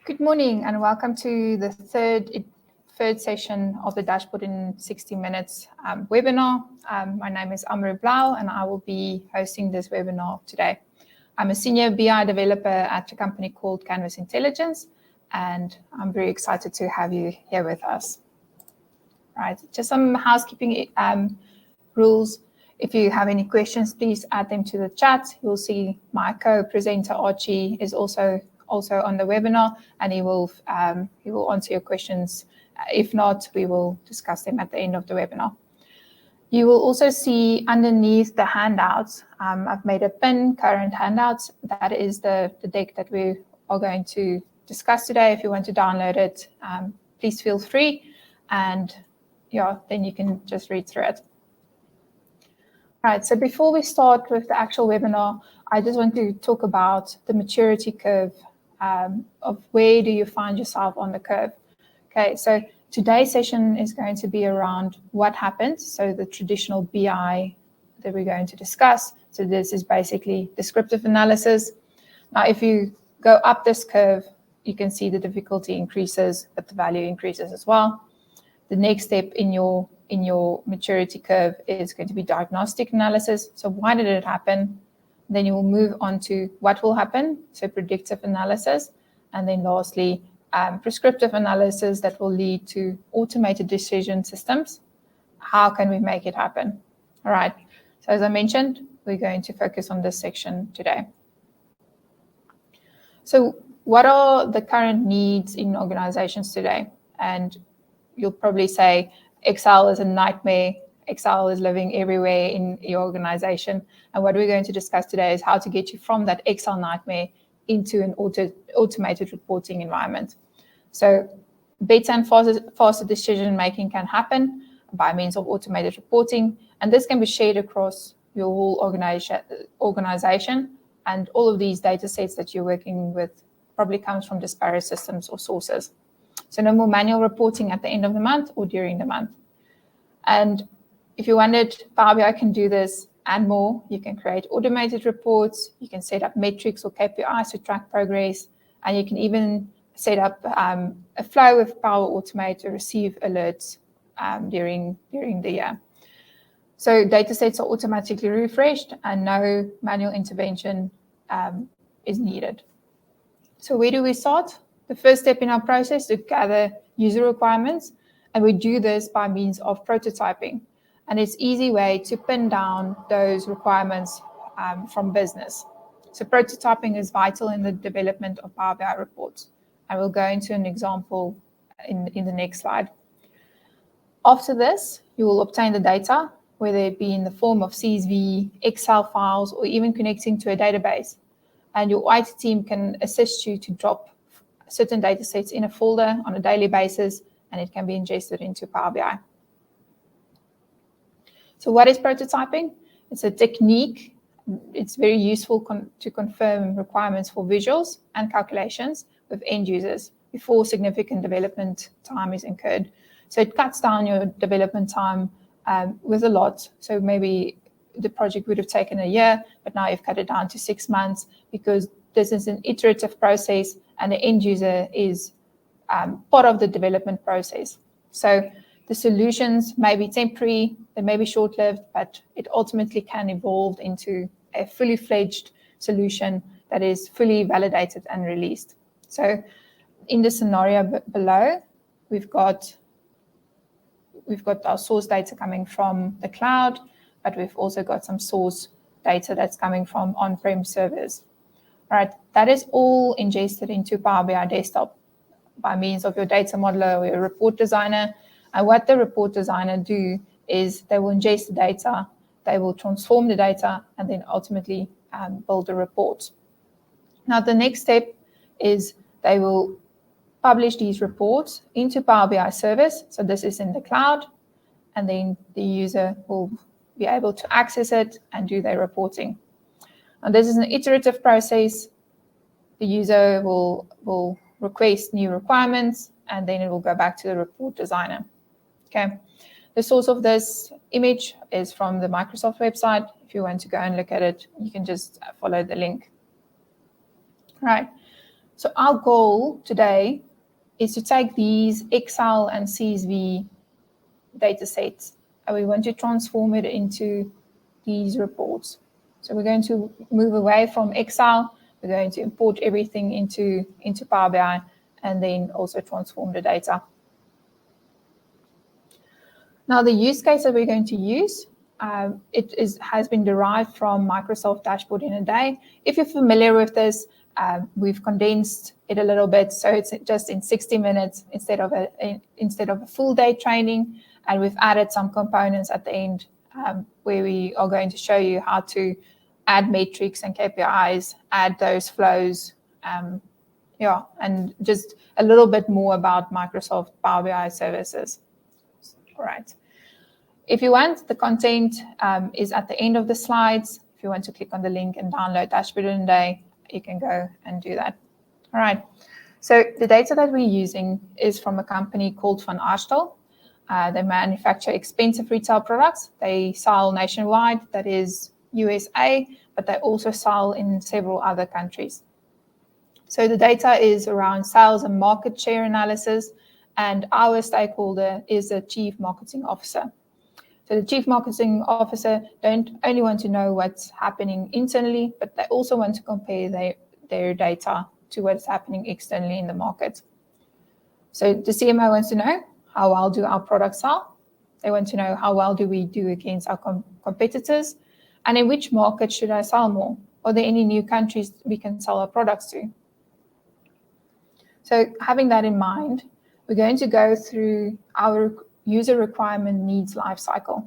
Good morning and welcome to the third session of the Dashboard in 60 Minutes webinar. My name is Amru Blau and I will be hosting this webinar today. I'm a senior BI developer at a company called Canvas Intelligence, and I'm very excited to have you here with us. Right, just some housekeeping rules. If you have any questions, please add them to the chat. You'll see my co-presenter Archie is also on the webinar, and he will answer your questions. If not, we will discuss them at the end of the webinar. You will also see underneath the handouts, I've made a pin current handouts. That is the deck that we are going to discuss today. If you want to download it, please feel free, and then you can just read through it. Right, so before we start with the actual webinar, I just want to talk about the maturity curve of where do you find yourself on the curve. Okay, so today's session is going to be around what happens, so the traditional BI that we're going to discuss. So this is basically descriptive analysis. Now, if you go up this curve, you can see the difficulty increases, but the value increases as well. The next step in your maturity curve is going to be diagnostic analysis. So why did it happen? Then you will move on to what will happen, so predictive analysis, and then lastly, prescriptive analysis that will lead to automated decision systems. How can we make it happen? All right, so as I mentioned, we're going to focus on this section today. So what are the current needs in organizations today? And you'll probably say Excel is a nightmare. Excel is living everywhere in your organization. And what we're going to discuss today is how to get you from that Excel nightmare into an automated reporting environment. So better and faster decision-making can happen by means of automated reporting. And this can be shared across your whole organization. And all of these data sets that you're working with probably comes from disparate systems or sources. So no more manual reporting at the end of the month or during the month. And if you wondered, Power BI can do this and more. You can create automated reports. You can set up metrics or KPIs to track progress. And you can even set up a flow with Power Automate to receive alerts during the year. So data sets are automatically refreshed and no manual intervention is needed. So where do we start? The first step in our process is to gather user requirements. And we do this by means of prototyping. And it's an easy way to pin down those requirements from business. So prototyping is vital in the development of Power BI reports. I will go into an example in the next slide. After this, you will obtain the data, whether it be in the form of CSV, Excel files, or even connecting to a database. And your IT team can assist you to drop certain data sets in a folder on a daily basis, and it can be ingested into Power BI. So what is prototyping? It's a technique. It's very useful to confirm requirements for visuals and calculations with end users before significant development time is incurred. So it cuts down your development time with a lot. So maybe the project would have taken a year, but now you've cut it down to 6 months because this is an iterative process and the end user is part of the development process. So the solutions may be temporary, they may be short-lived, but it ultimately can evolve into a fully fledged solution that is fully validated and released. So in the scenario below, we've got our source data coming from the cloud, but we've also got some source data that's coming from on-prem servers. All right, that is all ingested into Power BI Desktop by means of your data modeler or your report designer. And what the report designer do is they will ingest the data, they will transform the data, and then ultimately build a report. Now, the next step is they will publish these reports into Power BI service. So this is in the cloud, and then the user will be able to access it and do their reporting. And this is an iterative process. The user will request new requirements, and then it will go back to the report designer. Okay. The source of this image is from the Microsoft website. If you want to go and look at it, you can just follow the link. Right. So our goal today is to take these Excel and CSV data sets, and we want to transform it into these reports. So we're going to move away from Excel. We're going to import everything into Power BI and then also transform the data. Now, the use case that we're going to use, has been derived from Microsoft Dashboard in a Day. If you're familiar with this, we've condensed it a little bit, so it's just in 60 minutes instead of a full day training, and we've added some components at the end where we are going to show you how to add metrics and KPIs, add those flows, and just a little bit more about Microsoft Power BI services. All right. If you want, the content is at the end of the slides. If you want to click on the link and download Dashboard in a Day, you can go and do that. All right. So the data that we're using is from a company called Van Arstel. They manufacture expensive retail products. They sell nationwide, that is USA, but they also sell in several other countries. So the data is around sales and market share analysis, and our stakeholder is the Chief Marketing Officer. So the Chief Marketing Officer don't only want to know what's happening internally, but they also want to compare their data to what's happening externally in the market. So the CMO wants to know, how well do our products sell? They want to know, how well do we do against our competitors? And in which market should I sell more? Are there any new countries we can sell our products to? So having that in mind, we're going to go through our user requirement needs lifecycle.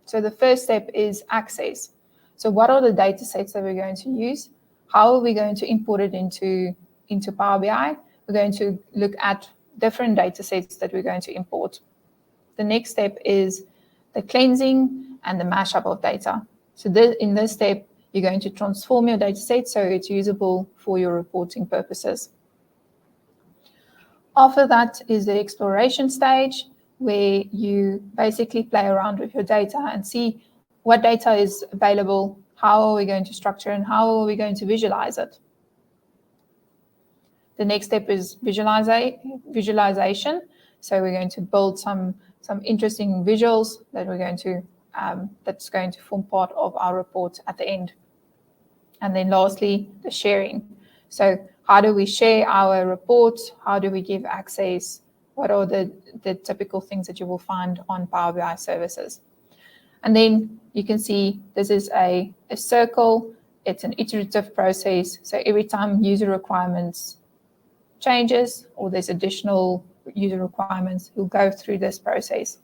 So the first step is access. So what are the data sets that we're going to use? How are we going to import it into Power BI? We're going to look at different data sets that we're going to import. The next step is the cleansing and the mashup of data. So in this step, you're going to transform your data set so it's usable for your reporting purposes. After that is the exploration stage, where you basically play around with your data and see what data is available, how are we going to structure, and how are we going to visualize it. The next step is visualization. So we're going to build some interesting visuals that we're going to that's going to form part of our report at the end. And then lastly, the sharing. So how do we share our reports? How do we give access? What are the typical things that you will find on Power BI services? And then you can see this is a circle. It's an iterative process. So every time user requirements changes or there's additional user requirements, you'll go through this process.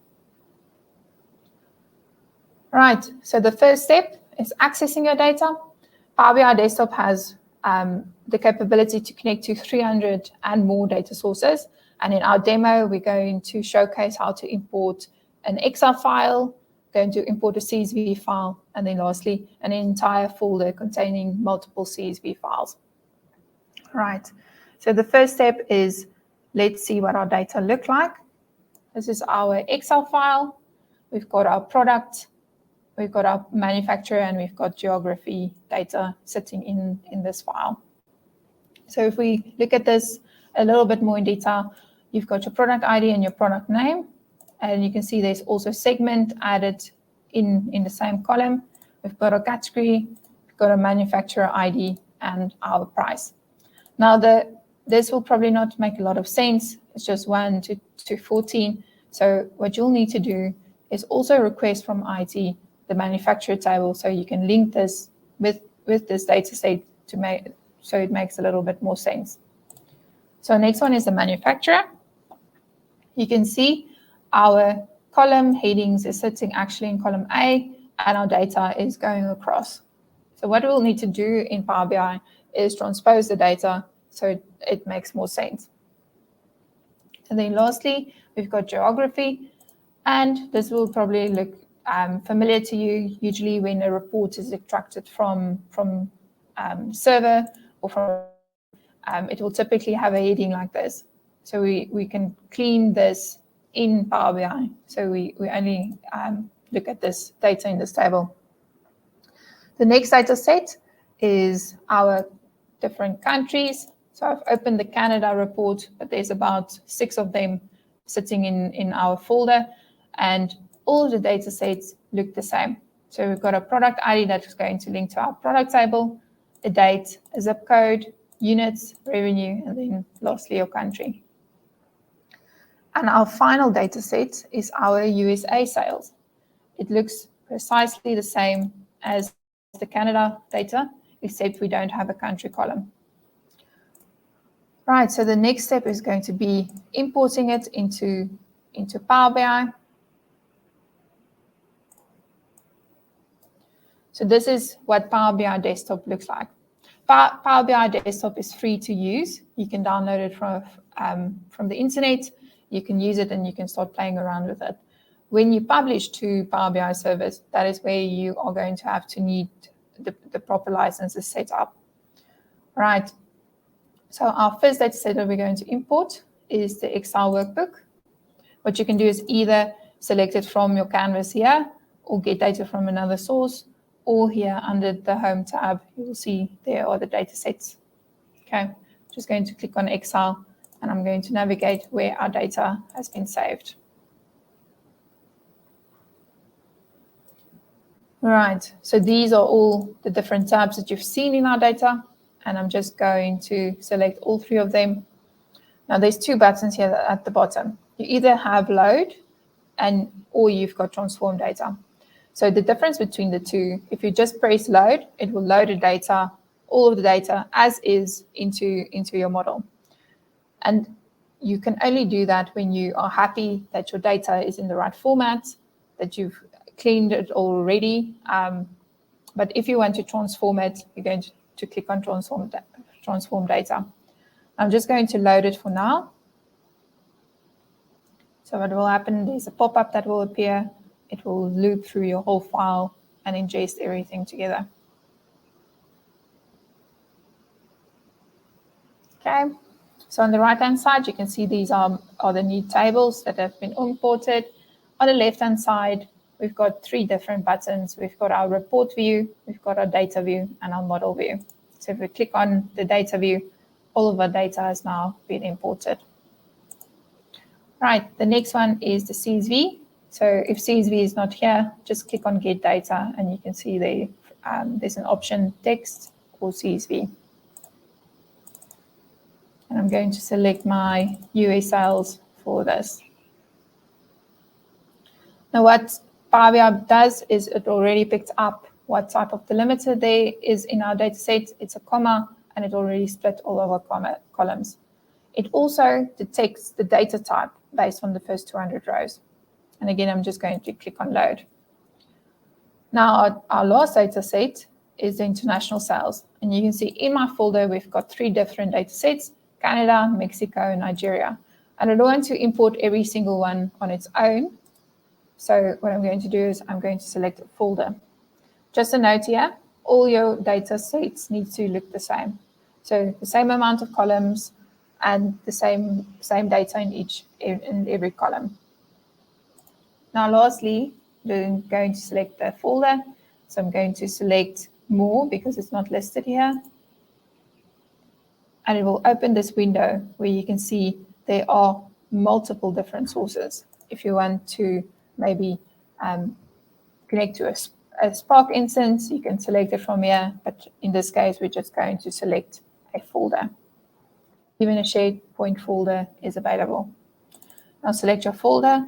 All right, so the first step is accessing your data. Power BI Desktop has the capability to connect to 300 and more data sources. And in our demo, we're going to showcase how to import an Excel file, going to import a CSV file, and then lastly, an entire folder containing multiple CSV files. All right, so the first step is, let's see what our data look like. This is our Excel file. We've got our product, we've got our manufacturer, and we've got geography data sitting in this file. So if we look at this a little bit more in detail, you've got your product ID and your product name, and you can see there's also segment added in the same column. We've got a category, we've got a manufacturer ID, and our price. Now, this will probably not make a lot of sense. It's just 1 to 14. So what you'll need to do is also request from IT the manufacturer table, so you can link this with this data set to make so it makes a little bit more sense. So next one is the manufacturer. You can see our column headings is sitting actually in column A, and our data is going across. So what we'll need to do in Power BI is transpose the data so it makes more sense. And then lastly, we've got geography, and this will probably look familiar to you. Usually when a report is extracted from server or from, it will typically have a heading like this. So we can clean this in Power BI. So we only look at this data in this table. The next data set is our different countries. So I've opened the Canada report, but there's about 6 of them sitting in our folder, and all of the data sets look the same. So we've got a product ID that is going to link to our product table, a date, a zip code, units, revenue, and then lastly your country. And our final data set is our USA sales. It looks precisely the same as the Canada data, except we don't have a country column. Right, so the next step is going to be importing it into Power BI. So this is what Power BI Desktop looks like. Power BI Desktop is free to use. You can download it from the internet. You can use it and you can start playing around with it. When you publish to Power BI service, that is where you are going to have to need the proper licenses set up. Right. So our first data set that we're going to import is the Excel workbook. What you can do is either select it from your canvas here or get data from another source, or here under the Home tab, you will see there are the data sets. Okay, just going to click on Excel and I'm going to navigate where our data has been saved. Right, so these are all the different tabs that you've seen in our data, and I'm just going to select all 3 of them. Now there's 2 buttons here at the bottom. You either have load or you've got transform data. So the difference between the 2, if you just press load, it will load the data, all of the data as is into your model. And you can only do that when you are happy that your data is in the right format, that you've cleaned it already. But if you want to transform it, you're going to click on transform data. I'm just going to load it for now. So what will happen, there's a pop-up that will appear. It will loop through your whole file and ingest everything together. Okay, so on the right-hand side, you can see these are the new tables that have been imported. On the left-hand side, we've got 3 different buttons. We've got our report view, we've got our data view, and our model view. So if we click on the data view, all of our data has now been imported. Right, the next one is the CSV. So if CSV is not here, just click on Get Data, and you can see there's an option text or CSV. And I'm going to select my US sales for this. Now what Power BI does is it already picked up what type of delimiter there is in our data set. It's a comma, and it already split all of our columns. It also detects the data type based on the first 200 rows. And again, I'm just going to click on load. Now our last data set is the international sales. And you can see in my folder, we've got 3 different data sets: Canada, Mexico, and Nigeria. And I don't want to import every single one on its own. So what I'm going to do is I'm going to select a folder. Just a note here, all your data sets need to look the same. So the same amount of columns and the same data in every column. Now lastly, I'm going to select the folder. So I'm going to select more because it's not listed here. And it will open this window where you can see there are multiple different sources. If you want to maybe connect to a Spark instance, you can select it from here. But in this case, we're just going to select a folder. Even a SharePoint folder is available. Now select your folder.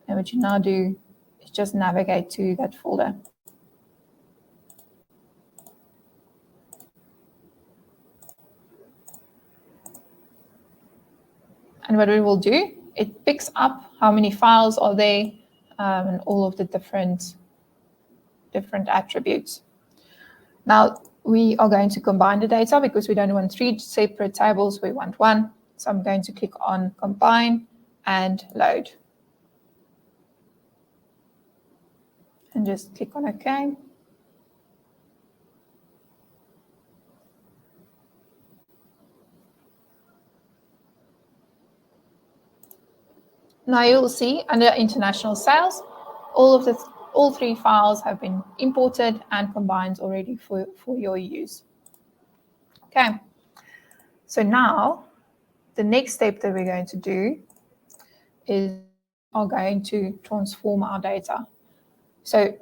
And what you now do is just navigate to that folder. And what we will do, it picks up how many files are there and all of the different attributes. Now we are going to combine the data because we don't want 3 separate tables, we want 1. So I'm going to click on Combine and Load. And just click on OK. Now you'll see under international sales, all 3 files have been imported and combined already for your use. Okay, So now the next step that we're going to do is are going to transform our data. So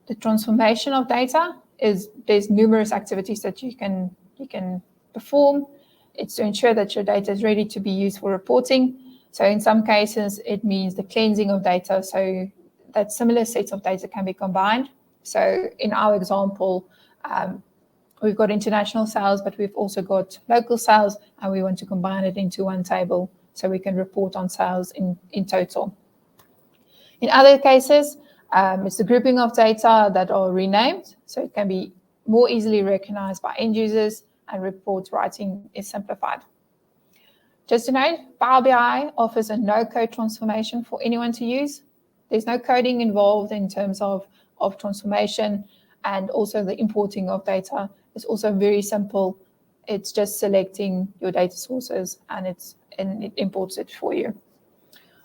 the transformation of data is there's numerous activities that you can perform. It's to ensure that your data is ready to be used for reporting. So in some cases, it means the cleansing of data so that similar sets of data can be combined. So in our example, we've got international sales, but we've also got local sales, and we want to combine it into one table so we can report on sales in total. In other cases, it's the grouping of data that are renamed, so it can be more easily recognized by end users, and report writing is simplified. Just to note, Power BI offers a no-code transformation for anyone to use. There's no coding involved in terms of transformation, and also the importing of data is also very simple. It's just selecting your data sources and it imports it for you.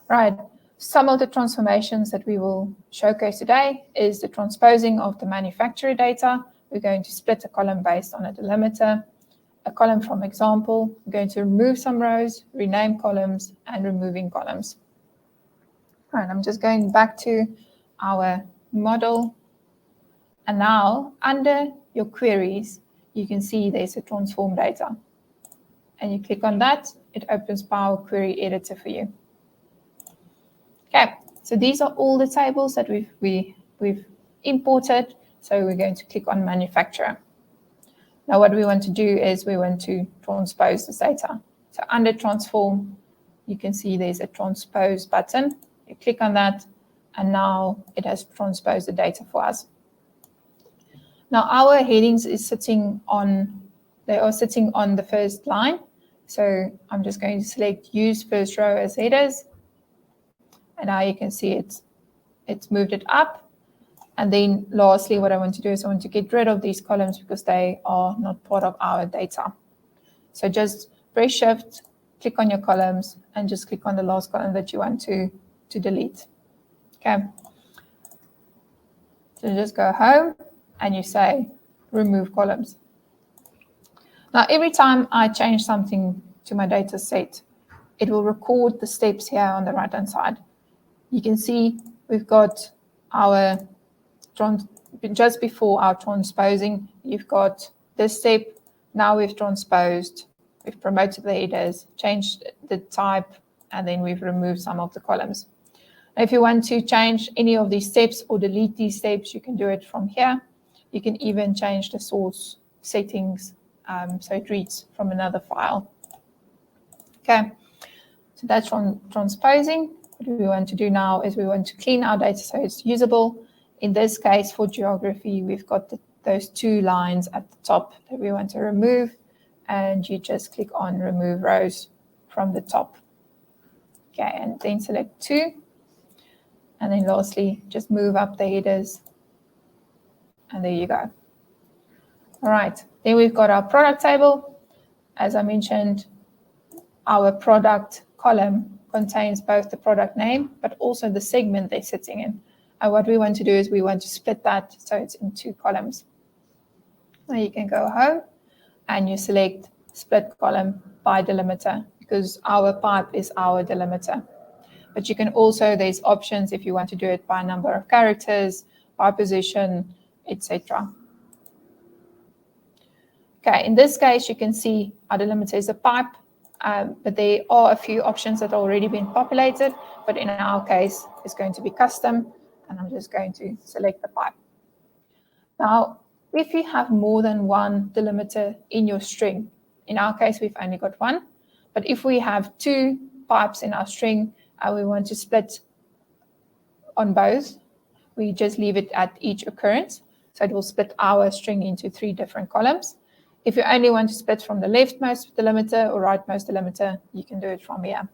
Right. Some of the transformations that we will showcase today is the transposing of the manufacturer data. We're going to split a column based on a delimiter, a column from example. We're going to remove some rows, rename columns, and removing columns. All right, I'm just going back to our model. And now under your queries, you can see there's a transform data. And you click on that, it opens Power Query Editor for you. Okay, so these are all the tables that we've imported. So we're going to click on manufacturer. Now what we want to do is we want to transpose this data. So under transform, you can see there's a transpose button. You click on that, and now it has transposed the data for us. Now our headings is sitting on the first line. So I'm just going to select use first row as headers. And now you can see it's moved it up. And then lastly, what I want to do is I want to get rid of these columns because they are not part of our data. So just press Shift, click on your columns, and just click on the last column that you want to delete. Okay. So just go home and you say remove columns. Now every time I change something to my data set, it will record the steps here on the right-hand side. You can see we've got our, just before our transposing, you've got this step. Now we've transposed, we've promoted the headers, changed the type, and then we've removed some of the columns. Now, if you want to change any of these steps or delete these steps, you can do it from here. You can even change the source settings so it reads from another file. Okay, so that's from transposing. What we want to do now is we want to clean our data so it's usable. In this case, for geography, we've got those two lines at the top that we want to remove, and you just click on remove rows from the top. Okay, and then select 2. And then lastly, just move up the headers. And there you go. All right, then we've got our product table. As I mentioned, our product column contains both the product name, but also the segment they're sitting in. And what we want to do is we want to split that so it's in 2 columns. Now you can go home and you select split column by delimiter because our pipe is our delimiter. But you can also, there's options if you want to do it by number of characters, by position, etc. Okay, in this case, you can see our delimiter is a pipe, but there are a few options that have already been populated, but in our case, it's going to be custom, and I'm just going to select the pipe. Now, if you have more than one delimiter in your string, in our case, we've only got 1, but if we have 2 pipes in our string, and we want to split on both, we just leave it at each occurrence. So it will split our string into 3 different columns. If you only want to split from the leftmost delimiter or rightmost delimiter, you can do it from here.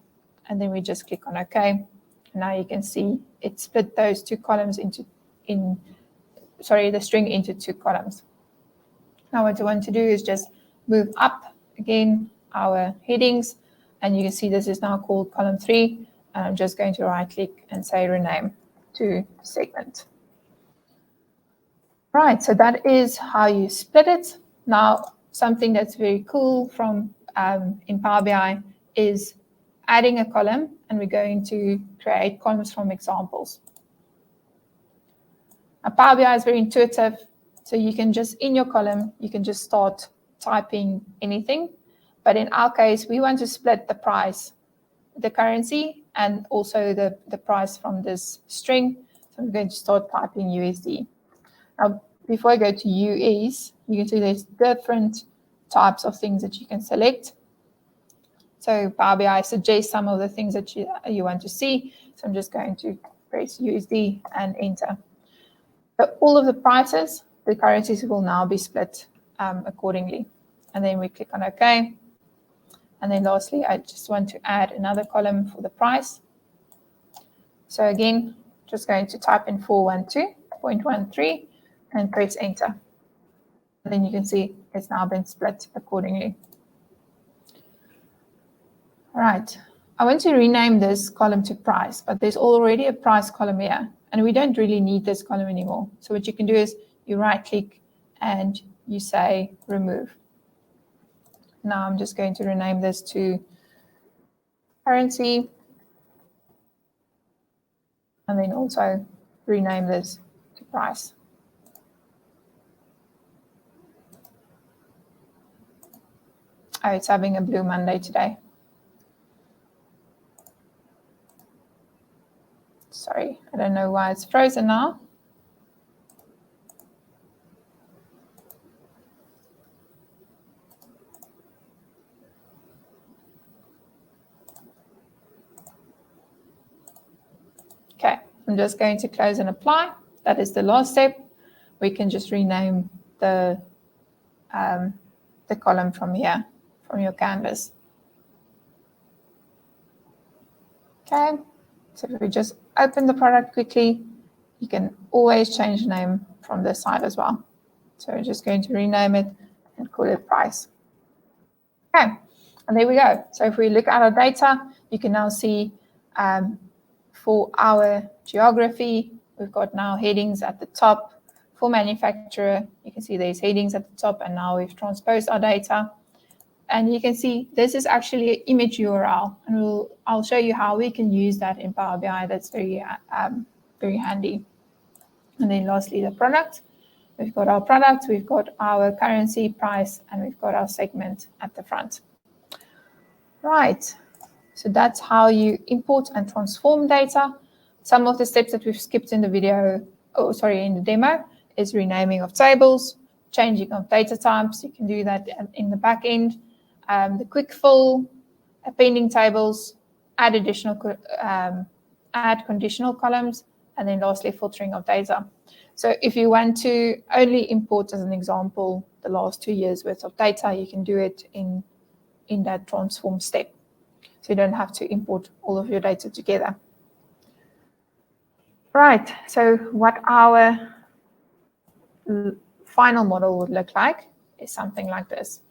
And then we just click on OK. And now you can see it split those 2 columns the string into 2 columns. Now what I want to do is just move up again our headings. And you can see this is now called column 3. And I'm just going to right click and say rename to segment. Right, so that is how you split it. Now, something that's very cool from in Power BI is adding a column, and we're going to create columns from examples. Now, Power BI is very intuitive, so you can just, in your column, you can just start typing anything. But in our case, we want to split the price, the currency, and also the price from this string. So I'm going to start typing USD. Now, before I go to US, you can see there's different types of things that you can select. So Power BI suggests some of the things that you want to see. So I'm just going to press USD and enter. So all of the prices, the currencies will now be split accordingly. And then we click on OK. And then lastly, I just want to add another column for the price. So again, just going to type in 412.13 and press enter. And then you can see it's now been split accordingly. All right, I want to rename this column to price, but there's already a price column here, and we don't really need this column anymore. So what you can do is you right click and you say remove. Now I'm just going to rename this to currency, and then also rename this to price. Oh, it's having a blue Monday today. Sorry, I don't know why it's frozen now. Okay, I'm just going to close and apply. That is the last step. We can just rename the column from here, from your canvas. Okay, so if we just open the product quickly, you can always change the name from this side as well. So we're just going to rename it and call it price. Okay, and there we go. So if we look at our data, you can now see for our geography, we've got now headings at the top. For manufacturer, you can see there's headings at the top, and now we've transposed our data. And you can see this is actually an image URL, and I'll show you how we can use that in Power BI. That's very handy. And then lastly, the product. We've got our product, we've got our currency, price, and we've got our segment at the front. Right, so that's how you import and transform data. Some of the steps that we've skipped in the video, in the demo, is renaming of tables, changing of data types. You can do that in the back end. The quick fill, appending tables, add conditional columns, and then lastly, filtering of data. So if you want to only import, as an example, the last 2 years worth of data, you can do it in that transform step. So you don't have to import all of your data together. Right, so what our final model would look like is something like this.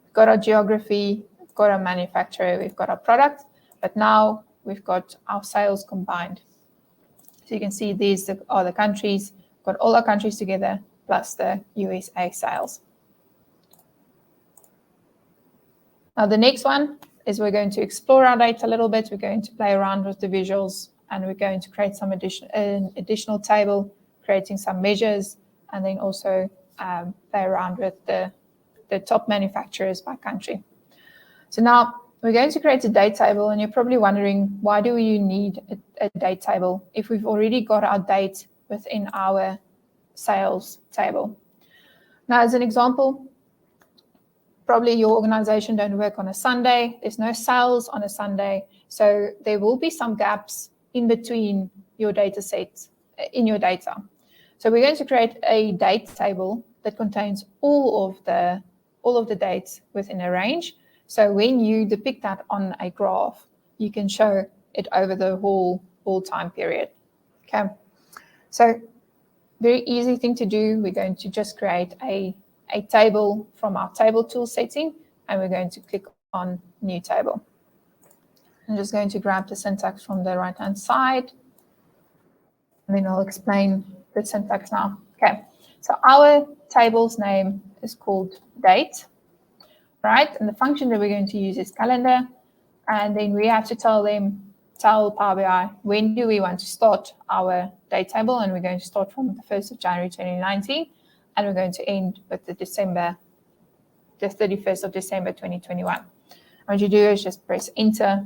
We've got our geography, we've got our manufacturer, we've got our product, but now we've got our sales combined. So you can see these are the countries, got all our countries together, plus the USA sales. Now the next one is we're going to explore our data a little bit. We're going to play around with the visuals, and we're going to create some additional table, creating some measures, and then also play around with the top manufacturers by country. So now we're going to create a date table, and you're probably wondering, why do you need a date table if we've already got our date within our sales table? Now, as an example, probably your organization don't work on a Sunday. There's no sales on a Sunday. So there will be some gaps in between your data sets in your data. So we're going to create a date table that contains all of the dates within a range. So when you depict that on a graph, you can show it over the whole time period. Okay. So very easy thing to do. We're going to just create a table from our table tool setting, and we're going to click on new table. I'm just going to grab the syntax from the right-hand side, and then I'll explain the syntax now. Okay, so our table's name is called date. right? And the function that we're going to use is calendar. And then we have to tell Power BI, when do we want to start our date table? And we're going to start from the 1st of January 2019, and we're going to end with the 31st of December 2021. What you do is just press enter,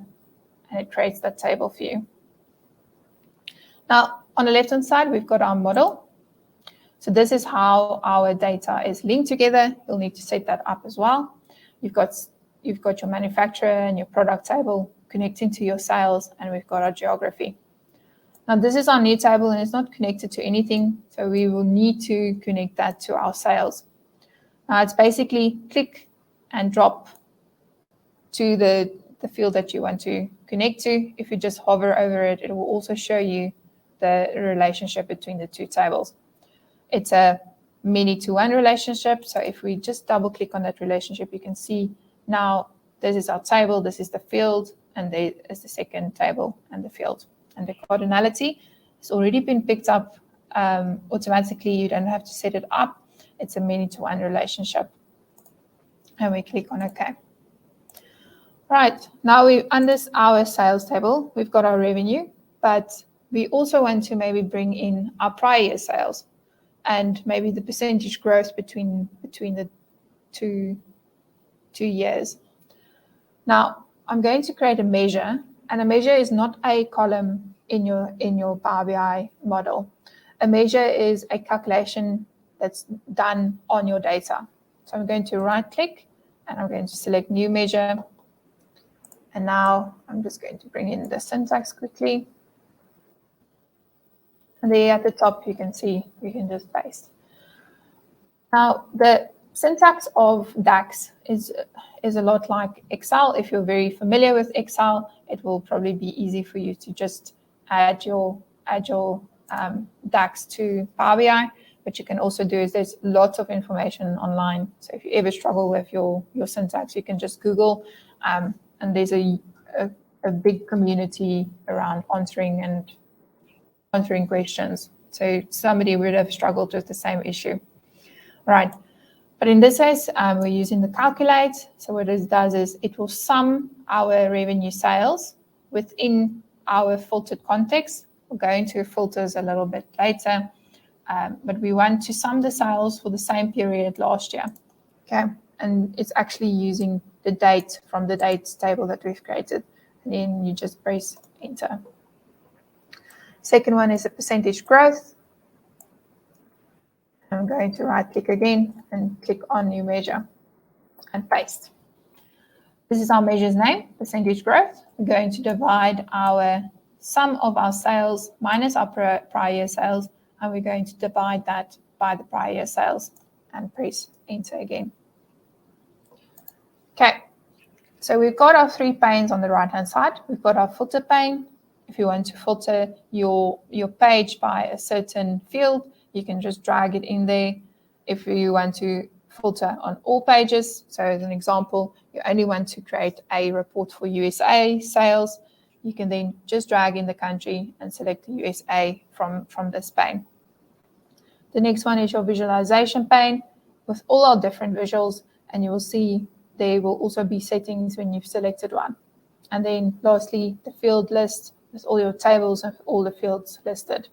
and it creates that table for you. Now, on the left-hand side, we've got our model. So this is how our data is linked together. You'll need to set that up as well. You've got your manufacturer and your product table connecting to your sales, and we've got our geography. Now, this is our new table, and it's not connected to anything, so we will need to connect that to our sales. Now, it's basically click and drop to the field that you want to connect to. If you just hover over it, it will also show you the relationship between the two tables. It's a many-to-one relationship, so if we just double-click on that relationship, you can see now this is our table, this is the field, and there is the second table and the field. And the cardinality has already been picked up automatically. You don't have to set it up. It's a many-to-one relationship. And we click on OK. Right, now under our sales table, we've got our revenue, but we also want to maybe bring in our prior year sales and maybe the percentage growth between the two years. Now, I'm going to create a measure, and a measure is not a column in your Power BI model. A measure is a calculation that's done on your data. So I'm going to right-click, and I'm going to select New Measure. And now I'm just going to bring in the syntax quickly. And there at the top, you can see we can just paste. Now, the syntax of DAX is a lot like Excel. If you're very familiar with Excel, it will probably be easy for you to just add your DAX to Power BI. What you can also do is there's lots of information online. So if you ever struggle with your syntax, you can just Google. And there's a big community around answering questions. So somebody would have struggled with the same issue. Right. But in this case, we're using the calculate. So what it does is it will sum our revenue sales within our filtered context. We'll go into filters a little bit later. But we want to sum the sales for the same period last year. Okay. And it's actually using the date from the dates table that we've created. And then you just press enter. Second one is a percentage growth. I'm going to right click again and click on New Measure and paste. This is our measure's name, percentage growth. We're going to divide our sum of our sales minus our prior year sales, and we're going to divide that by the prior year sales and press enter again. Okay, so we've got our three panes on the right-hand side. We've got our filter pane. If you want to filter your page by a certain field, you can just drag it in there. If you want to filter on all pages, so as an example, you only want to create a report for USA sales, you can then just drag in the country and select the USA from this pane. The next one is your visualization pane with all our different visuals, and you will see there will also be settings when you've selected one. And then lastly, the field list with all your tables and all the fields listed.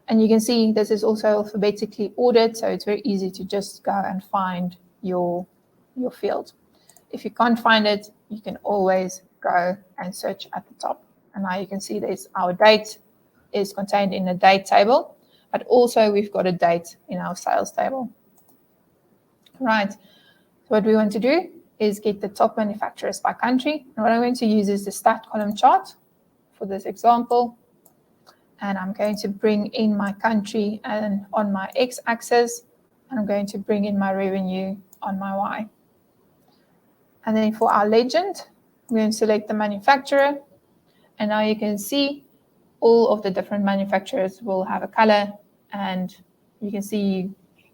And you can see this is also alphabetically ordered, so it's very easy to just go and find your field. If you can't find it, you can always go and search at the top. And now you can see there's our date is contained in the date table, but also we've got a date in our sales table. Right, so what we want to do is get the top manufacturers by country. And what I'm going to use is the stat column chart for this example. And I'm going to bring in my country and on my x-axis, and I'm going to bring in my revenue on my y. And then for our legend, I'm going to select the manufacturer. And now you can see all of the different manufacturers will have a color, and you can see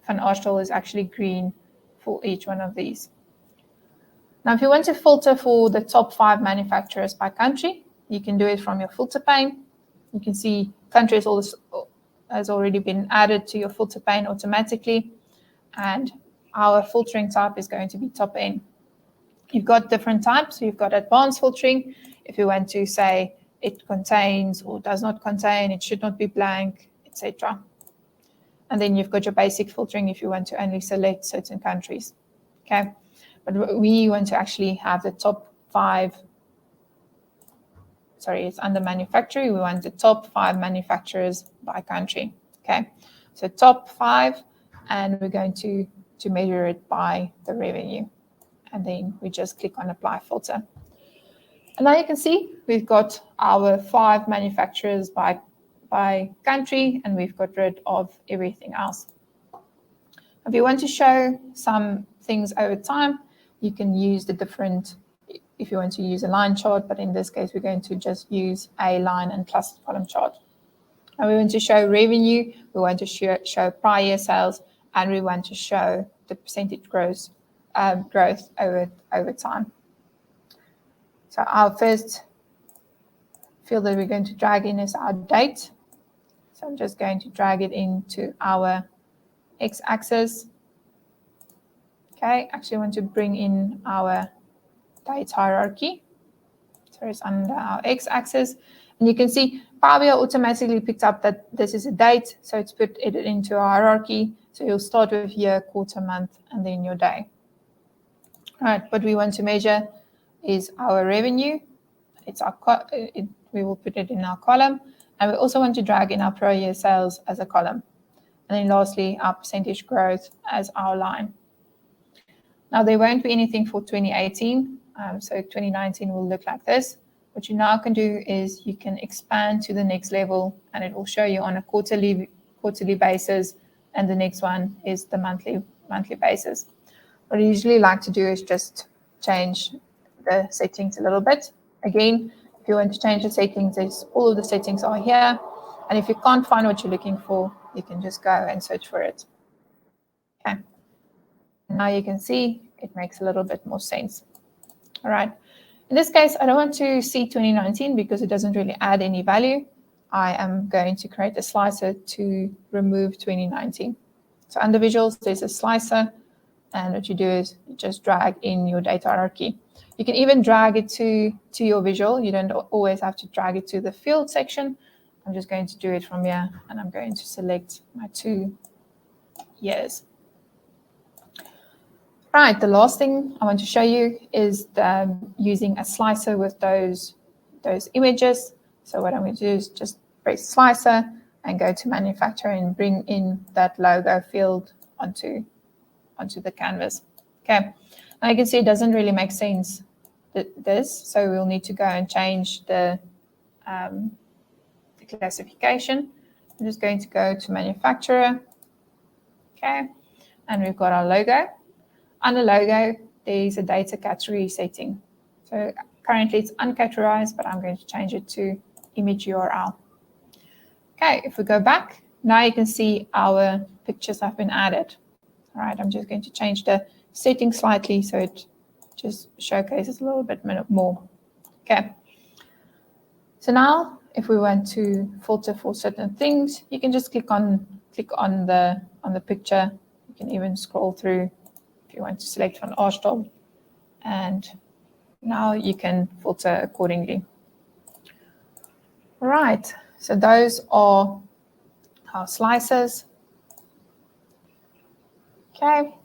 Van Arstel is actually green for each one of these. Now, if you want to filter for the top 5 manufacturers by country, you can do it from your filter pane. You can see countries has already been added to your filter pane automatically, and our filtering type is going to be top N. You've got different types. So you've got advanced filtering. If you want to say it contains or does not contain, it should not be blank, etc. And then you've got your basic filtering if you want to only select certain countries. Okay, but we want to actually have the top 5. Sorry, it's under manufacturing. We want the top 5 manufacturers by country. Okay, so top 5, and we're going to measure it by the revenue. And then we just click on apply filter. And now you can see we've got our 5 manufacturers by country, and we've got rid of everything else. If you want to show some things over time, you can use the different, if you want to use a line chart, but in this case, we're going to just use a line and cluster column chart. And we want to show revenue, we want to show prior year sales, and we want to show the percentage growth over time. So our first field that we're going to drag in is our date. So I'm just going to drag it into our x-axis. Okay, actually want to bring in our date hierarchy. So it's under our x-axis. And you can see Power BI automatically picked up that this is a date, so it's put it into our hierarchy. So you'll start with year, quarter, month, and then your day. All right, what we want to measure is our revenue. It's our we will put it in our column, and we also want to drag in our prior year sales as a column. And then lastly, our percentage growth as our line. Now, there won't be anything for 2018, so 2019 will look like this. What you now can do is you can expand to the next level, and it will show you on a quarterly basis, and the next one is the monthly basis. What I usually like to do is just change the settings a little bit. Again, if you want to change the settings, all of the settings are here. And if you can't find what you're looking for, you can just go and search for it. Okay. Now you can see it makes a little bit more sense. All right. In this case, I don't want to see 2019 because it doesn't really add any value. I am going to create a slicer to remove 2019. So under visuals, there's a slicer. And what you do is you just drag in your data hierarchy. You can even drag it to your visual. You don't always have to drag it to the field section. I'm just going to do it from here, and I'm going to select my 2 years. Right, the last thing I want to show you is using a slicer with those images. So what I'm going to do is just press slicer and go to manufacturer and bring in that logo field onto the canvas. Okay, now you can see it doesn't really make sense, this, so we'll need to go and change the classification. I'm just going to go to manufacturer. Okay, and we've got our logo. Under logo, there's a data category setting. So currently it's uncategorized, but I'm going to change it to image URL. Okay, if we go back, now you can see our pictures have been added. All right, I'm just going to change the setting slightly so it just showcases a little bit more. Okay. So now, if we want to filter for certain things, you can just click on the picture. You can even scroll through if you want to select an archtop, and now you can filter accordingly. All right. So those are our slicers. Okay,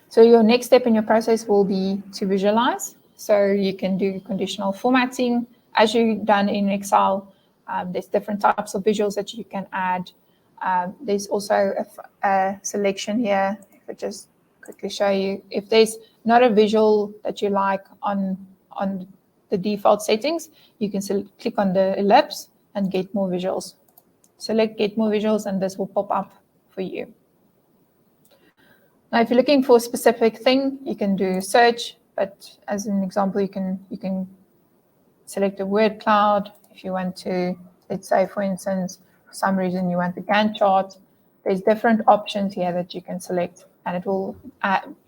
so your next step in your process will be to visualize. So you can do conditional formatting as you've done in Excel. There's different types of visuals that you can add. There's also a selection here. If I just quickly show you, if there's not a visual that you like on the default settings, you can click on the ellipse and get more visuals. Select get more visuals, and this will pop up for you. Now, if you're looking for a specific thing, you can do search, but as an example, you can select a word cloud. If you want to, let's say, for instance, for some reason you want the Gantt chart, there's different options here that you can select, and it will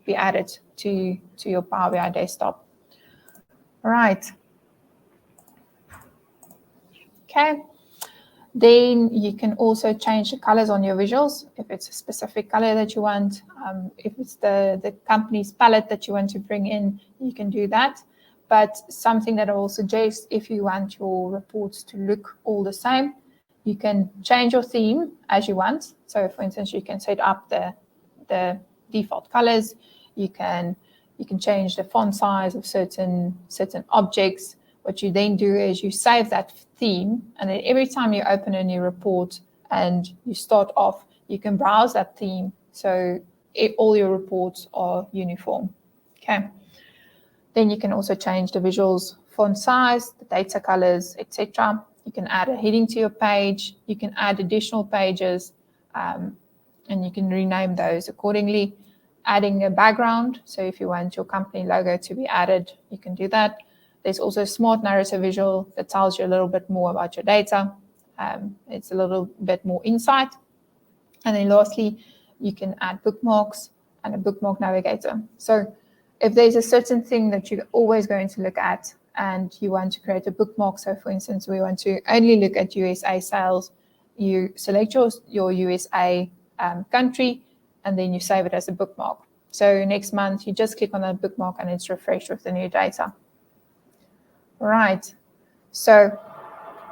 be added to your Power BI desktop. All right. Okay. Then you can also change the colors on your visuals if it's a specific color that you want. If it's the company's palette that you want to bring in, you can do that. But something that I will suggest, if you want your reports to look all the same, you can change your theme as you want. So for instance, you can set up the default colors. You can change the font size of certain objects. What you then do is you save that theme, and then every time you open a new report and you start off, you can browse that theme, so all your reports are uniform. Okay. Then you can also change the visuals, font size, the data colors, etc. You can add a heading to your page. You can add additional pages, and you can rename those accordingly. Adding a background, so if you want your company logo to be added, you can do that. There's also a smart narrative visual that tells you a little bit more about your data. It's a little bit more insight. And then lastly, you can add bookmarks and a bookmark navigator. So if there's a certain thing that you're always going to look at and you want to create a bookmark, so for instance, we want to only look at USA sales, you select your USA country, and then you save it as a bookmark. So next month, you just click on that bookmark and it's refreshed with the new data. Right, so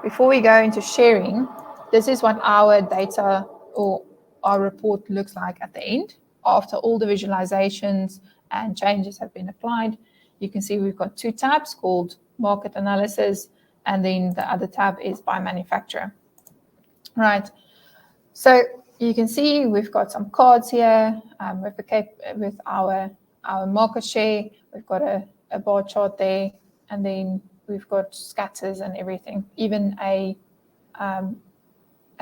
before we go into sharing, this is what our data or our report looks like at the end. After all the visualizations and changes have been applied, you can see we've got two tabs called market analysis, and then the other tab is by manufacturer. Right, so you can see we've got some cards here with our market share. We've got a bar chart there, and then we've got scatters and everything, even a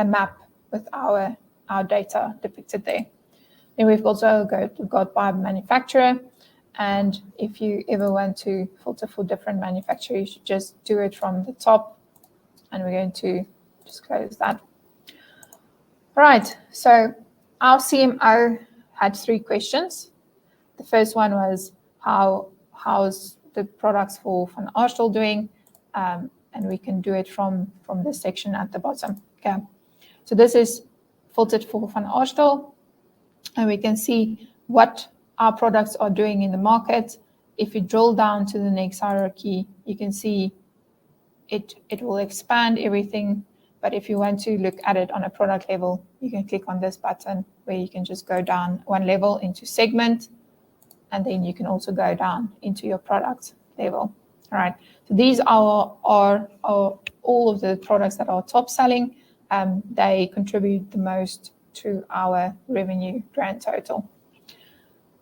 map with our data depicted there. Then we've also got by manufacturer, and if you ever want to filter for different manufacturers, you should just do it from the top, and we're going to just close that. All right, so our CMO had 3 questions. The first one was how's the products for Van Arsdal doing, and we can do it from the section at the bottom. Okay, so this is filtered for Van Arsdal, and we can see what our products are doing in the market. If you drill down to the next hierarchy, you can see it will expand everything. But if you want to look at it on a product level, you can click on this button where you can just go down one level into segment, and then you can also go down into your product level. All right, so these are all of the products that are top selling. They contribute the most to our revenue grand total.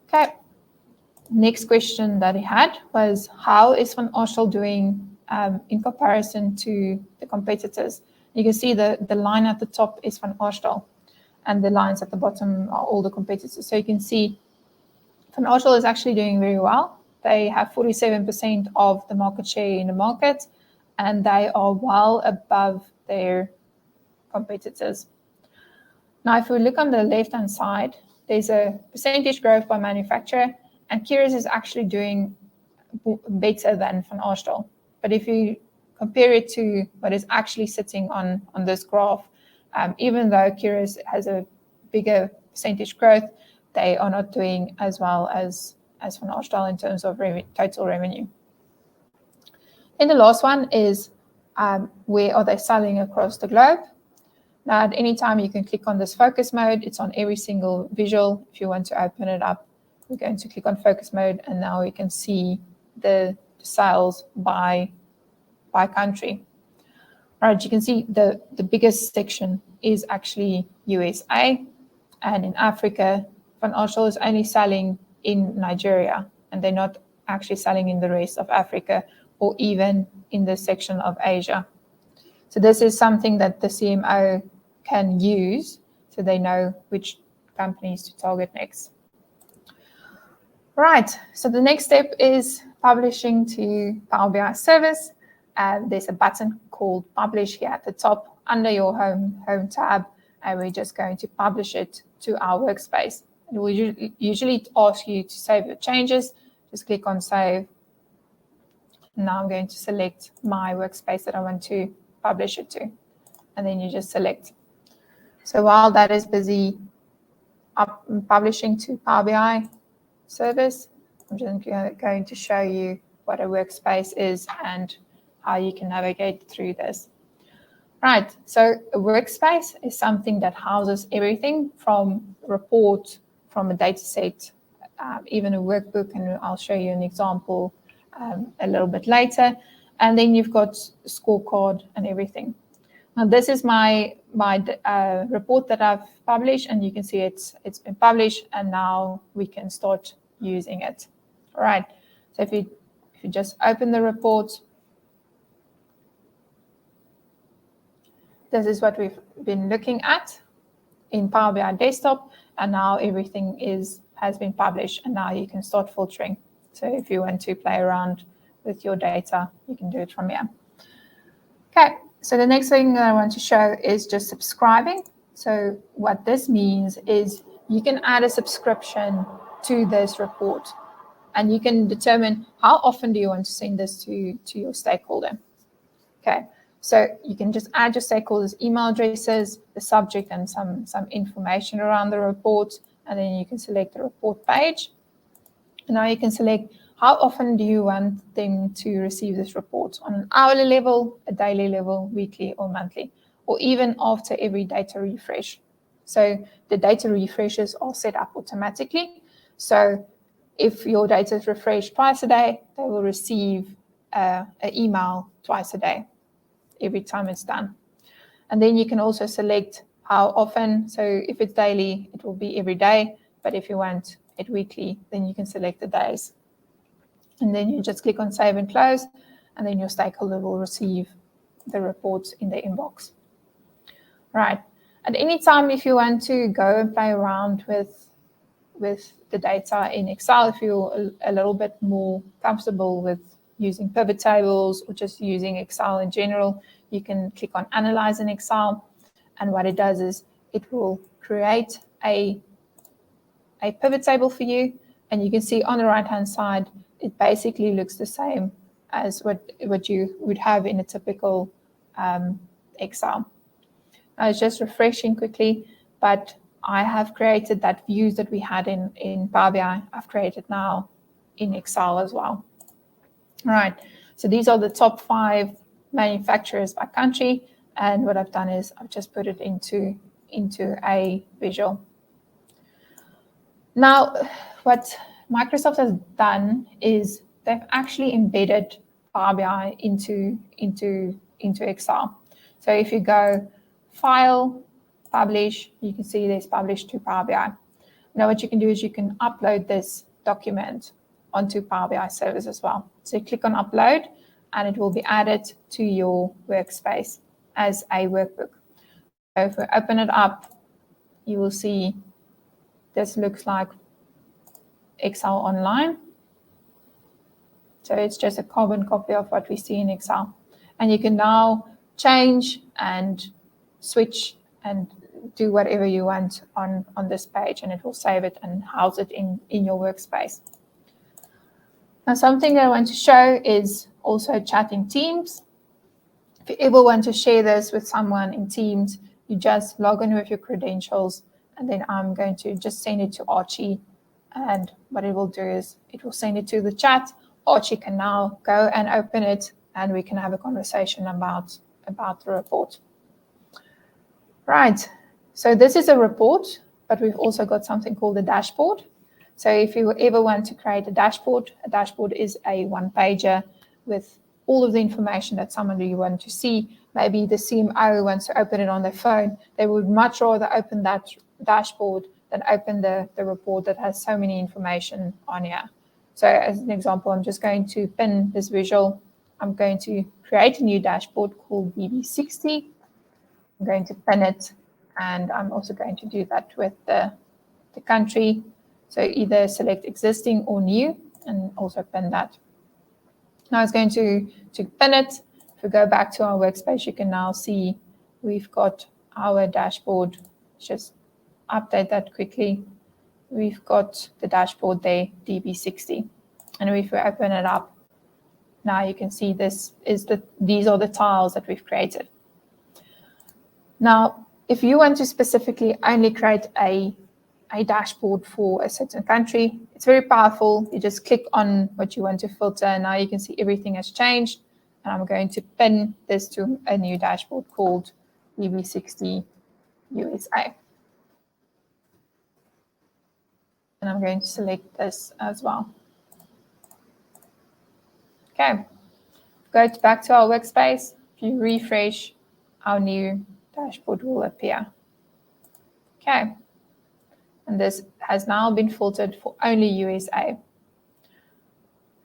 Okay, next question that he had was, how is Van Arsdal doing in comparison to the competitors? You can see the line at the top is Van Arsdal, and the lines at the bottom are all the competitors. So you can see Van Arsdal is actually doing very well. They have 47% of the market share in the market, and they are well above their competitors. Now, if we look on the left-hand side, there's a percentage growth by manufacturer, and Curious is actually doing better than Van Arsdal. But if you compare it to what is actually sitting on this graph, even though Curious has a bigger percentage growth, they are not doing as well as Van Arsdal in terms of total revenue. And the last one is, where are they selling across the globe? Now, at any time, you can click on this focus mode. It's on every single visual. If you want to open it up, we're going to click on focus mode, and now we can see the sales by country. All right, you can see the biggest section is actually USA, and in Africa, Van Arsdal is only selling in Nigeria, and they're not actually selling in the rest of Africa or even in the section of Asia. So this is something that the CMO can use so they know which companies to target next. Right, so the next step is publishing to Power BI service. There's a button called Publish here at the top under your Home tab, and we're just going to publish it to our workspace. It will usually ask you to save your changes. Just click on Save. Now I'm going to select my workspace that I want to publish it to. and then you just select. So while that is busy publishing to Power BI service, I'm just going to show you what a workspace is and how you can navigate through this. Right, so a workspace is something that houses everything from a report, from a data set, even a workbook, and I'll show you an example a little bit later. And then you've got a scorecard and everything. Now this is my report that I've published, and you can see it's been published, and now we can start using it. All right, so if you just open the report, this is what we've been looking at in Power BI Desktop, and now everything has been published, and now you can start filtering. So if you want to play around with your data, you can do it from here. Okay, so the next thing that I want to show is just subscribing. So what this means is you can add a subscription to this report, and you can determine how often do you want to send this to your stakeholder. Okay. So you can just add your stakeholders' email addresses, the subject, and some information around the report, and then you can select the report page. And now you can select how often do you want them to receive this report, on an hourly level, a daily level, weekly, or monthly, or even after every data refresh. So the data refreshes are set up automatically. So if your data is refreshed twice a day, they will receive an email twice a day, every time it's done. And then you can also select how often. So if it's daily, it will be every day. But if you want it weekly, then you can select the days. And then you just click on Save and Close, and then your stakeholder will receive the reports in their inbox. Right. At any time, if you want to go and play around with the data in Excel, if you're a little bit more comfortable with using pivot tables or just using Excel in general, you can click on Analyze in Excel. And what it does is it will create a pivot table for you. And you can see on the right-hand side, it basically looks the same as what you would have in a typical Excel. Now it's just refreshing quickly, but I have created that views that we had in Power BI. I've created now in Excel as well. All right, so these are the top 5 manufacturers by country, and what I've done is I've just put it into a visual. Now, what Microsoft has done is they've actually embedded Power BI into Excel. So if you go File, Publish, you can see there's Publish to Power BI. Now what you can do is you can upload this document onto Power BI service as well. So you click on Upload, and it will be added to your workspace as a workbook. So if we open it up, you will see this looks like Excel Online. So it's just a carbon copy of what we see in Excel. And you can now change and switch and do whatever you want on this page, and it will save it and house it in your workspace. Now, something that I want to show is also chatting Teams. If you ever want to share this with someone in Teams, you just log in with your credentials, and then I'm going to just send it to Archie. And what it will do is it will send it to the chat. Archie can now go and open it, and we can have a conversation about the report. Right, so this is a report, but we've also got something called a dashboard. So if you ever want to create a dashboard is a one-pager with all of the information that somebody you want to see. Maybe the CMO wants to open it on their phone. They would much rather open that dashboard than open the report that has so many information on here. So as an example, I'm just going to pin this visual. I'm going to create a new dashboard called DB60. I'm going to pin it, and I'm also going to do that with the country. So either select existing or new, and also pin that. Now it's going to pin it. If we go back to our workspace, you can now see we've got our dashboard. Just update that quickly. We've got the dashboard there, DB60. And if we open it up, now you can see these are the tiles that we've created. Now, if you want to specifically only create a dashboard for a certain country, it's very powerful. You just click on what you want to filter, and now you can see everything has changed. And I'm going to pin this to a new dashboard called EV60 USA. And I'm going to select this as well. Okay, go back to our workspace. If you refresh, our new dashboard will appear. Okay, and this has now been filtered for only USA.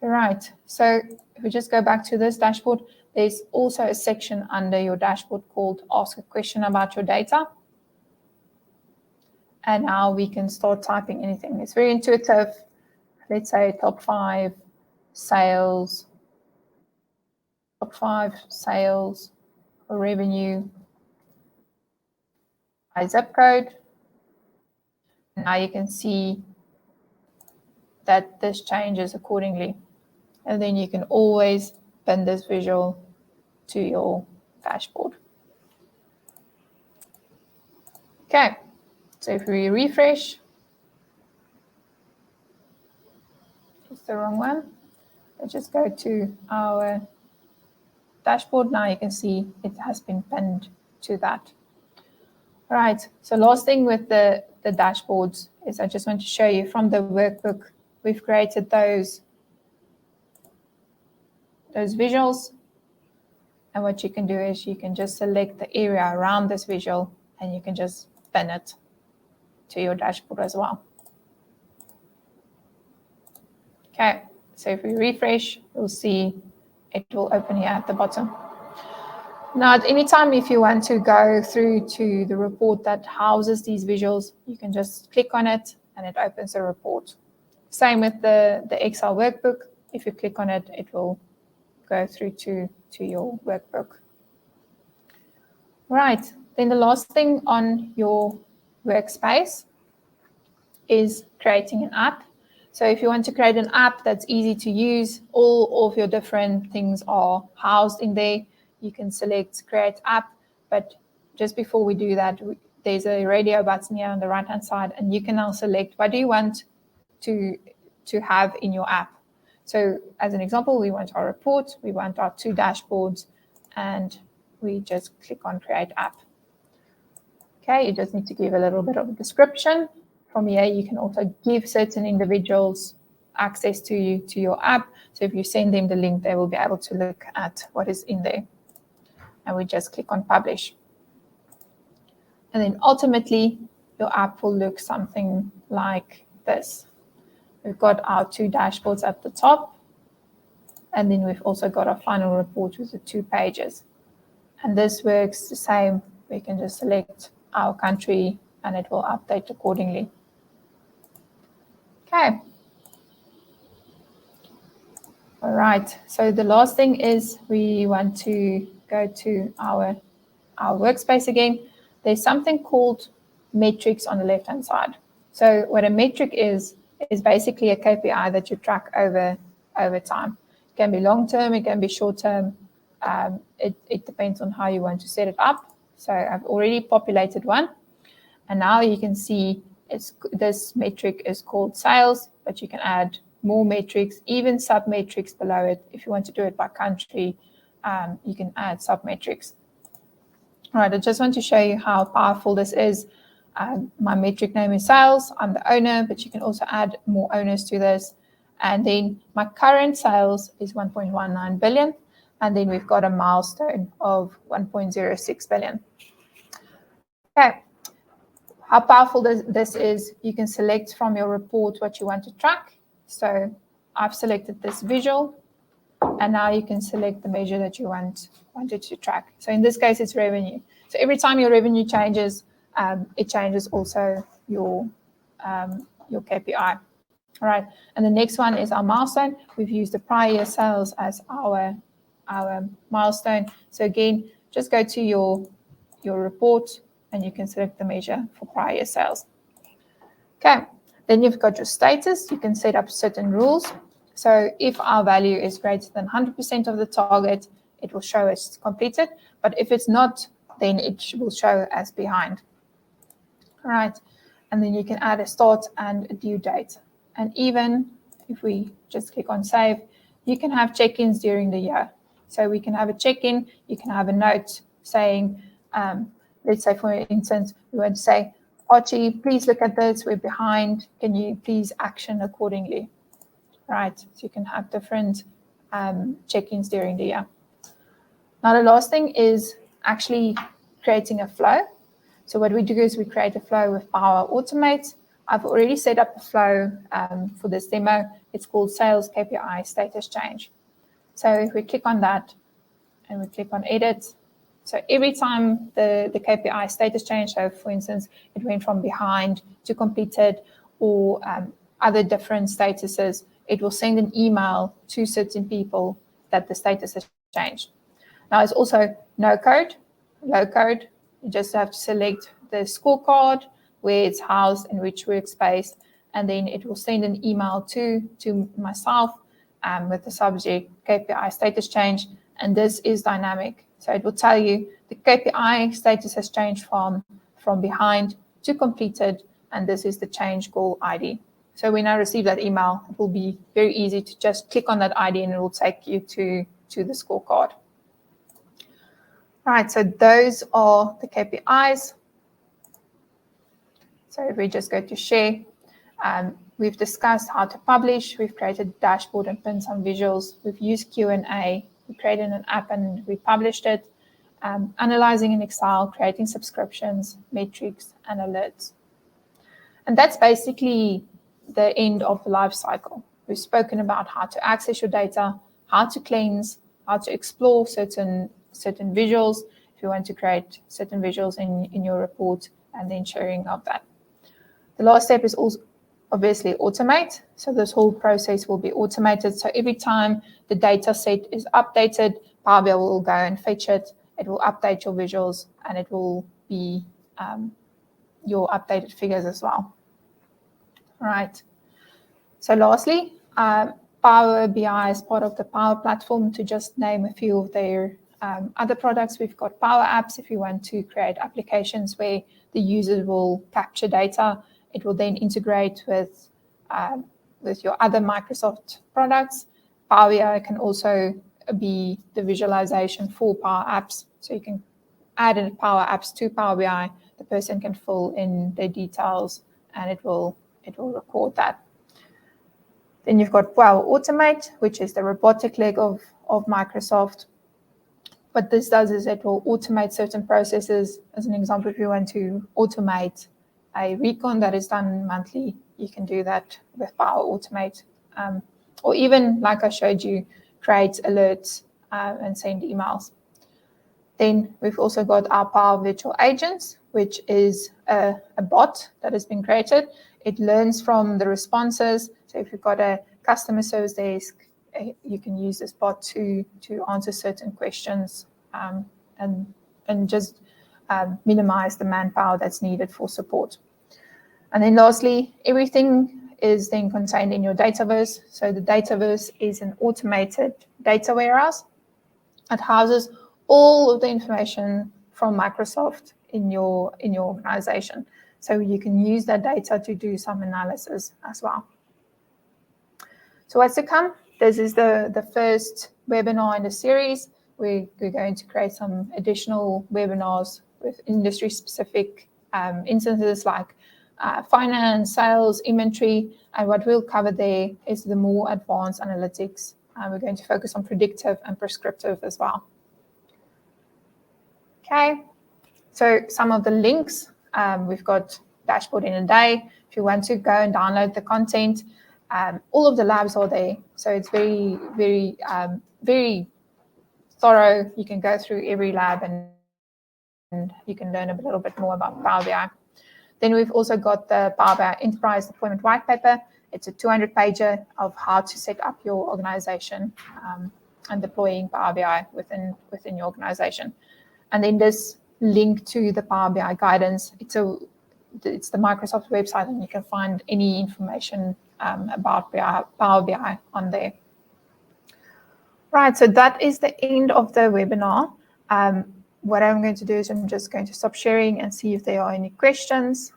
All right, so if we just go back to this dashboard, there's also a section under your dashboard called Ask a Question About Your Data. And now we can start typing anything. It's very intuitive. Let's say top 5 sales or revenue by zip code. Now you can see that this changes accordingly. And then you can always pin this visual to your dashboard. Okay, so if we refresh, it's the wrong one. Let's just go to our dashboard. Now you can see it has been pinned to that. All right, so last thing with the dashboards is I just want to show you from the workbook, we've created those visuals. And what you can do is you can just select the area around this visual and you can just pin it to your dashboard as well. Okay, so if we refresh, you'll see it will open here at the bottom. Now, at any time, if you want to go through to the report that houses these visuals, you can just click on it and it opens a report. Same with the Excel workbook. If you click on it, it will go through to your workbook. Right, then the last thing on your workspace is creating an app. So if you want to create an app that's easy to use, all of your different things are housed in there. You can select create app, but just before we do that, there's a radio button here on the right-hand side, and you can now select what do you want to have in your app. So as an example, we want our report, we want our 2 dashboards, and we just click on create app. Okay, you just need to give a little bit of a description. From here, you can also give certain individuals access to your app. So if you send them the link, they will be able to look at what is in there. And we just click on publish. And then ultimately, your app will look something like this. We've got our 2 dashboards at the top. And then we've also got our final report with the 2 pages. And this works the same. We can just select our country and it will update accordingly. Okay. All right. So the last thing is we want to go to our workspace again. There's something called metrics on the left-hand side. So what a metric is basically a KPI that you track over time. It can be long-term, it can be short-term. It depends on how you want to set it up. So I've already populated one. And now you can see this metric is called sales, but you can add more metrics, even sub-metrics below it. If you want to do it by country, you can add sub-metrics. All right, I just want to show you how powerful this is. My metric name is sales. I'm the owner, but you can also add more owners to this. And then my current sales is 1.19 billion. And then we've got a milestone of 1.06 billion. Okay, how powerful this is, you can select from your report what you want to track. So I've selected this visual, and now you can select the measure that you wanted to track. So in this case, it's revenue. So every time your revenue changes, it changes also your KPI. All right, and the next one is our milestone. We've used the prior year sales as our milestone. So again, just go to your report and you can select the measure for prior year sales. Okay, then you've got your status. You can set up certain rules. So if our value is greater than 100% of the target, it will show us completed. But if it's not then it will show as behind. All right, and then you can add a start and a due date. And even if we just click on save, you can have check-ins during the year. So we can have a check-in, you can have a note saying, let's say, for instance, we want to say, Archie, please look at this, we're behind, can you please action accordingly? Right, so you can have different check-ins during the year. Now the last thing is actually creating a flow. So what we do is we create a flow with Power Automate. I've already set up a flow for this demo. It's called Sales KPI Status Change. So if we click on that and we click on Edit, so every time the KPI status change, so for instance, it went from behind to completed or other different statuses, it will send an email to certain people that the status has changed. Now it's also no code, low code. You just have to select the scorecard, where it's housed in which workspace, and then it will send an email to myself with the subject KPI status change, and this is dynamic. So it will tell you the KPI status has changed from behind to completed, and this is the change goal ID. So when I receive that email, it will be very easy to just click on that ID and it will take you to the scorecard. Right, so those are the KPIs. So if we just go to share, we've discussed how to publish, we've created a dashboard and pinned some visuals, we've used Q&A, we created an app and we published it, analyzing in Excel, creating subscriptions, metrics, and alerts. And that's basically the end of the life cycle. We've spoken about how to access your data, how to cleanse, how to explore certain visuals, if you want to create certain visuals in your report, and then sharing of that. The last step is also obviously automate. So this whole process will be automated. So every time the data set is updated, Power BI will go and fetch it. It will update your visuals, and it will be your updated figures as well. All right. So lastly, Power BI is part of the Power Platform. To just name a few of their other products, we've got Power Apps. If you want to create applications where the user will capture data, it will then integrate with your other Microsoft products. Power BI can also be the visualization for Power Apps. So you can add in Power Apps to Power BI. The person can fill in their details, and it will record that. Then you've got Power Automate, which is the robotic leg of Microsoft. What this does is it will automate certain processes. As an example, if you want to automate a recon that is done monthly, you can do that with Power Automate. Or even, like I showed you, create alerts and send emails. Then we've also got our Power Virtual Agents, which is a bot that has been created. It learns from the responses. So if you've got a customer service desk, you can use this bot to answer certain questions and just minimize the manpower that's needed for support. And then lastly, everything is then contained in your Dataverse. So the Dataverse is an automated data warehouse. It houses all of the information from Microsoft in your organization. So you can use that data to do some analysis as well. So what's to come? This is the first webinar in the series. We're going to create some additional webinars with industry-specific instances like finance, sales, inventory, and what we'll cover there is the more advanced analytics. We're going to focus on predictive and prescriptive as well. Okay, so some of the links, we've got Dashboard in a Day. If you want to go and download the content, all of the labs are there. So it's very, very, very thorough. You can go through every lab and you can learn a little bit more about Power BI. Then we've also got the Power BI Enterprise Deployment White Paper. It's a 200-pager of how to set up your organization and deploying Power BI within your organization. And then this link to the Power BI guidance, it's the Microsoft website, and you can find any information about Power BI on there. Right, so that is the end of the webinar. what I'm going to do is I'm just going to stop sharing and see if there are any questions.